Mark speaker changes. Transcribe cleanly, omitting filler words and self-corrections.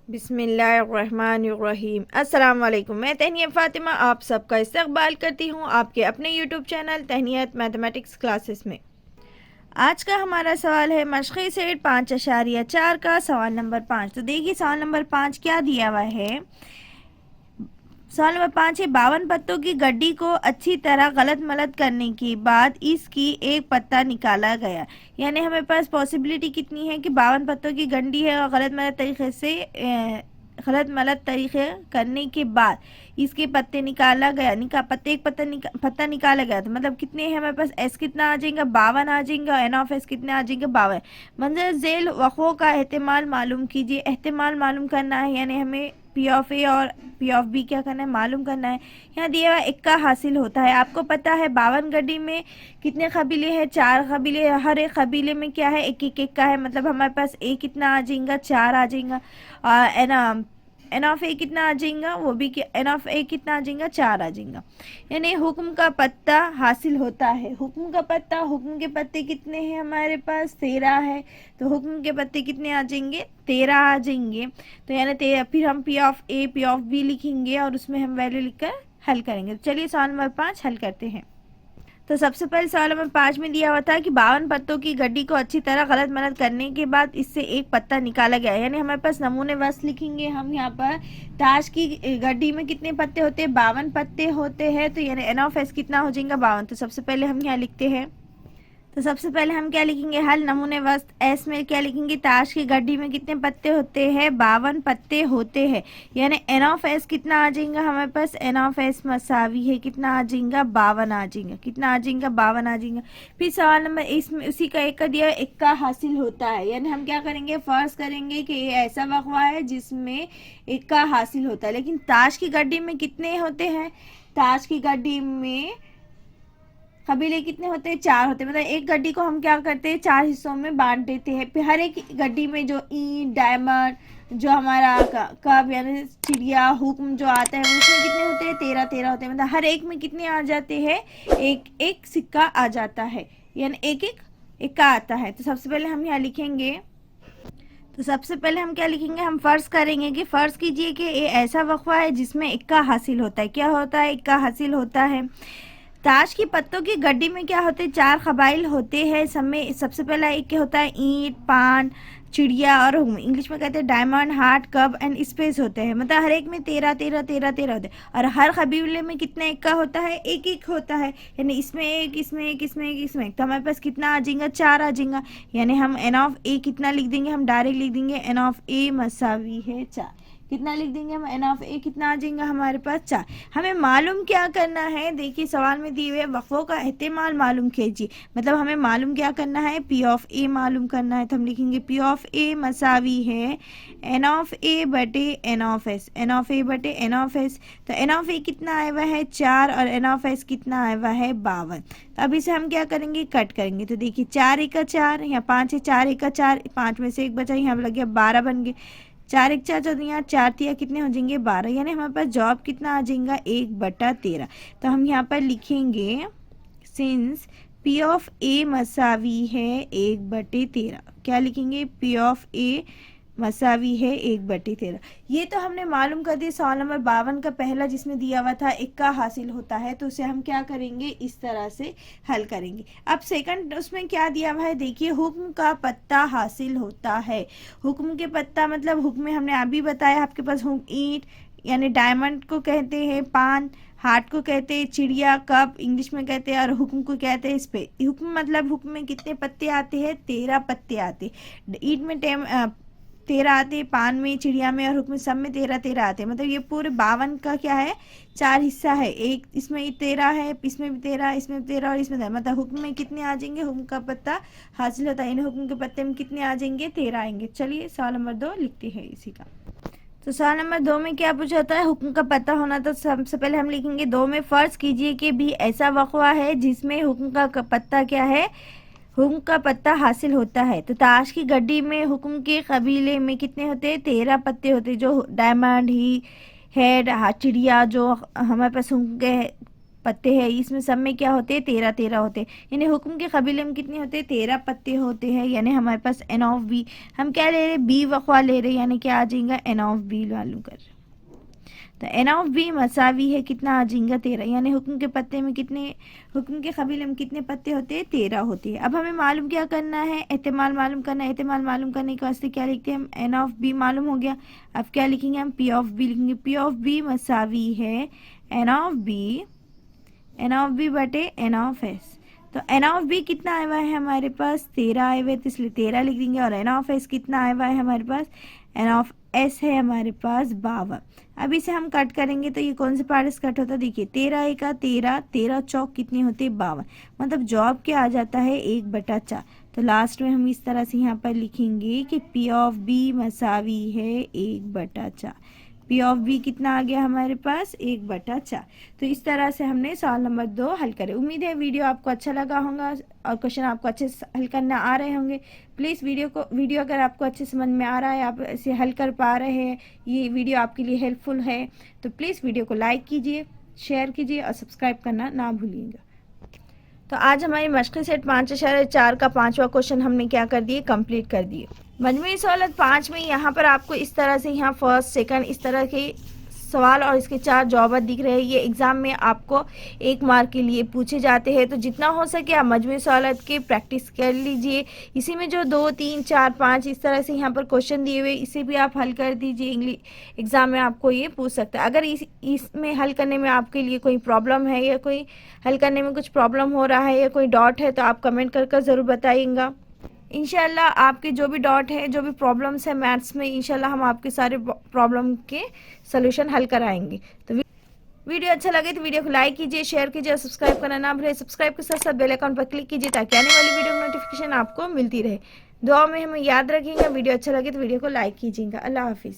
Speaker 1: बिस्मिल्लाहिर्रहमानिर्रहीम। अस्सलाम वालेकुम। मैं तहनिया फ़ातिमा आप सबका इस्तकबाल करती हूँ आपके अपने यूट्यूब चैनल तहनियत मैथमेटिक्स क्लासेस में। आज का हमारा सवाल है मशक़ी सेट 5.4 का सवाल नंबर 5। तो देखिए सवाल नंबर 5 क्या दिया हुआ है। सवाल नंबर 5 है 52 पत्तों की गड्डी को अच्छी तरह गलत मलत करने के बाद इसकी एक पत्ता निकाला गया। यानी हमें पास पॉसिबिलिटी कितनी है कि 52 पत्तों की गड्डी है और गलत मलत तरीके करने के बाद इसके पत्ते निकाला गया पत्ता निकाला गया। तो मतलब कितने हैं हमारे पास, एस कितना आ जाएगा 52 आ जाएगा, एन ऑफ एस कितना आ जाएगा 52। मंजर झेल वक़्फ़ों का एहतमाल मालूम कीजिए। एहतमाल मालूम करना है यानी हमें पी ऑफ ए और पी ऑफ बी क्या करना है मालूम करना है। यहाँ दिया हुआ इक्का हासिल होता है। आपको पता है 52 गड्डी में कितने कबीले हैं, 4 कबीले। हर एक कबीले में क्या है एक एक का है, मतलब हमारे पास ए कितना आ जाएगा 4 आ जाएगा। एन ऑफ ए कितना आ जाएगा, वो भी एन ऑफ ए कितना आ जाएगा 4 आ जाएगा। यानी हुक्म का पत्ता हासिल होता है। हुक्म का पत्ता, हुक्म के पत्ते कितने हैं हमारे पास 13 है। तो हुक्म के पत्ते कितने आ जाएंगे 13 आ जाएंगे। तो यानी फिर हम P of A P of B लिखेंगे और उसमें हम वैल्यू लिखकर हल करेंगे। तो चलिए सवाल नंबर 5 हल करते हैं। तो सबसे पहले सवाल नंबर 5 में दिया हुआ था कि 52 पत्तों की गड्डी को अच्छी तरह गलत मलत करने के बाद इससे एक पत्ता निकाला गया। यानी हमारे पास नमूने वश लिखेंगे हम यहाँ पर। ताश की गड्डी में कितने पत्ते होते हैं 52 पत्ते होते हैं। तो यानी एन ऑफ एस कितना हो जाएगा 52। तो सबसे पहले हम यहाँ लिखते हैं। तो सबसे पहले हम क्या लिखेंगे हल नमूने वस्त एस में क्या लिखेंगे ताश की गड्डी में कितने पत्ते होते हैं 52 पत्ते होते हैं। यानी एन ऑफ एस कितना आ जाएगा हमारे पास, एन ऑफ एस मसावी है कितना आ जाएगा 52 आ जाएगा। कितना आ जाएगा 52 आ जाएगा। फिर सवाल नंबर इसमें उसी का एक का दिया इक्का हासिल होता है। यानी हम क्या करेंगे फर्ज करेंगे कि ये ऐसा वक़्वा है जिसमें इक्का हासिल होता है। लेकिन ताश की गड्डी में कितने होते हैं, ताश की गड्डी में कबीले कितने होते हैं 4 होते हैं। मतलब एक गड्डी को हम क्या करते हैं 4 हिस्सों में बांट देते हैं। फिर हर एक गड्डी में जो ईंट डायमंड जो हमारा कब यानी चिड़िया हुक्म जो आता है उसमें कितने होते हैं 13 होते हैं। मतलब हर एक में कितने आ जाते हैं एक एक सिक्का आ जाता है, यानी एक एक इक्का आता है। तो सबसे पहले हम यहाँ लिखेंगे। तो सबसे पहले हम क्या लिखेंगे, हम फ़र्ज़ करेंगे कि फ़र्ज़ कीजिए कि ये ऐसा वक़्फ़ा है जिसमें इक्का हासिल होता है। क्या होता है इक्का हासिल होता है। ताश की पत्तों की गड्डी में क्या होते हैं 4 कबाइल होते हैं। सब में सबसे पहला एक क्या होता है ईंट पान चिड़िया और इंग्लिश में कहते हैं डायमंड हार्ट कब एंड स्पेस होते हैं। मतलब हर एक में 13 होते हैं। और हर कबीले में कितना एक का होता है एक एक होता है। यानी इसमें एक इसमें एक इसमें एक इसमें एक। तो हमारे पास कितना आ जाएगा 4 आ जाएगा। यानी हम एन ऑफ ए कितना लिख देंगे, हम डायरेक्ट लिख देंगे एन ऑफ ए मसावी है 4। कितना लिख देंगे हम एन ऑफ ए कितना आ जाएगा हमारे पास 4। हमें मालूम क्या करना है, देखिए सवाल में दिए हुए वक़्फ़ों का एहतिमाल मालूम कीजिए। मतलब हमें मालूम क्या करना है पी ऑफ ए मालूम करना है। तो हम लिखेंगे पी ऑफ ए मसावी है एन ऑफ ए बटे N of S, N of A बटे एन ऑफ एस। तो एन ऑफ ए कितना आया हुआ है 4 और एन ऑफ एस कितना आया हुआ है 52। तो अब इसे हम क्या करेंगे कट करेंगे। तो देखिए 4 एक 4 यहाँ 5 है 4 एक 4 5 में से एक बचा यहाँ लग गया 12 बन गए। 4 एक 4 चौदह यहाँ 4 तिया कितने हो जाएंगे 12। यानी हमारे पास जवाब कितना आ जाएगा 1/13। तो हम यहाँ पर लिखेंगे सिंस पी ऑफ ए मसावी है 1/13। क्या लिखेंगे पी ऑफ ए मसावी है 1/13। ये तो हमने मालूम कर दिया। सवाल नंबर 52 का पहला जिसमें दिया हुआ था इक्का हासिल होता है, तो उसे हम क्या करेंगे इस तरह से हल करेंगे। अब सेकंड उसमें क्या दिया हुआ है देखिए हुक्म का पत्ता हासिल होता है। हुक्म के पत्ता मतलब हुक्म में हमने अभी बताया आपके पास ईंट यानी डायमंड को कहते हैं पान, हार्ट को कहते हैं चिड़िया कप इंग्लिश में कहते हैं और हुक्म को कहते हैं स्पे। हुक्म मतलब हुक्म में कितने पत्ते आते हैं 13 पत्ते आते। ईंट में 13 आते, पान में चिड़िया में और हुक्म सब में 13 आते। मतलब ये पूरे 52 का क्या है 4 हिस्सा है। एक इसमें 13 है, इसमें भी 13, इसमें भी 13 और इसमें 13। मतलब हुक्म में कितने आ जाएंगे हुक्म का पत्ता हासिल होता है। इन हुक्म के पत्ते में कितने आ जाएंगे 13 आएंगे। चलिए सवाल नंबर 2 लिखते हैं इसी का। तो सवाल नंबर 2 में क्या पूछा होता है हुक्म का पता होना। तो सबसे पहले हम लिखेंगे 2 में फ़र्ज़ कीजिए कि भी ऐसा वक़्वा है जिसमें हुक्म का पत्ता क्या है हुक्म का पत्ता हासिल होता है। तो ताश की गड्डी में हुक्म के कबीले में कितने होते हैं 13 पत्ते होते हैं। जो डायमंड ही हेड चिड़िया जो हमारे पास हुक्म के पत्ते हैं, इसमें सब में क्या होते हैं 13 13 होते हैं, यानी हुक्म के कबीले में कितने होते हैं 13 पत्ते होते हैं। यानी हमारे पास एन ऑफ बी, हम क्या ले रहे हैं बी वक़वा ले रहे हैं, यानी क्या आ जाएगा एन ऑफ बी मालूम कर। तो एन ऑफ बी मसावी है कितना आ जाएगा 13, यानी हुक्म के पत्ते में कितने, हुक्म के कबीले में कितने पत्ते होते हैं 13 होते हैं। अब हमें मालूम क्या करना है, एहतिमाल मालूम करना है। एहतिमाल मालूम करने के वास्ते क्या लिखते हैं हम, एन ऑफ बी मालूम हो गया। अब क्या लिखेंगे हम, पी ऑफ बी लिखेंगे। पी ऑफ बी मसावी है N of B, N of B बटे एन ऑफ एस। तो एन ऑफ बी कितना आया हुआ है हमारे पास 13 आए हुए, तो इसलिए 13 लिख देंगे। और एन ऑफ एस कितना आया हुआ है हमारे पास, एन ऑफ एस है हमारे पास 52। अब इसे हम कट करेंगे तो ये कौन से पार्ट से कट होता है, देखिए 13 का 13, 13 चौक कितने होते हैं 52, मतलब जॉब क्या आ जाता है 1/4। तो लास्ट में हम इस तरह से यहाँ पर लिखेंगे कि पी ऑफ बी मसावी है 1/4। पी ऑफ बी कितना आ गया हमारे पास 1/4। तो इस तरह से हमने सवाल नंबर 2 हल करे। उम्मीद है वीडियो आपको अच्छा लगा होगा और क्वेश्चन आपको अच्छे से हल करना आ रहे होंगे। प्लीज़ वीडियो अगर आपको अच्छे समझ में आ रहा है, आप इसे हल कर पा रहे हैं, ये वीडियो आपके लिए हेल्पफुल है, तो प्लीज़ वीडियो को लाइक कीजिए, शेयर कीजिए और सब्सक्राइब करना ना भूलिएगा। तो आज हमारी मशक़ी सेट 5.4 का 5वां क्वेश्चन हमने क्या कर दिए, कंप्लीट कर दिए। मजमूई सहूलत 5 में यहाँ पर आपको इस तरह से यहाँ फर्स्ट सेकंड इस तरह के सवाल और इसके 4 जवाब दिख रहे हैं। ये एग्ज़ाम में आपको 1 मार्क के लिए पूछे जाते हैं, तो जितना हो सके आप मजमूई सहूलत की प्रैक्टिस कर लीजिए। इसी में जो 2 3 4 5 इस तरह से यहाँ पर क्वेश्चन दिए हुए, इसे भी आप हल कर दीजिए। इंग्लिश एग्ज़ाम में आपको ये पूछ सकता है। अगर इसमें हल करने में आपके लिए कोई प्रॉब्लम है या कोई हल करने में कुछ प्रॉब्लम हो रहा है या कोई डाउट है, तो आप कमेंट कर ज़रूर बताइएगा। इंशाल्लाह आपके जो भी डाउट है, जो भी प्रॉब्लम्स है मैथ्स में, इंशाल्लाह हम आपके सारे प्रॉब्लम के सलूशन हल कराएंगे। तो वीडियो अच्छा लगे तो वीडियो को लाइक कीजिए, शेयर कीजिए और सब्सक्राइब करना ना भूलिए। सब्सक्राइब के साथ साथ बेल आइकन पर क्लिक कीजिए ताकि आने वाली वीडियो की नोटिफिकेशन आपको मिलती रहे। दुआ में हमें याद रखिएगा। वीडियो अच्छा लगे तो वीडियो को लाइक कीजिएगा। अल्लाह हाफिज़।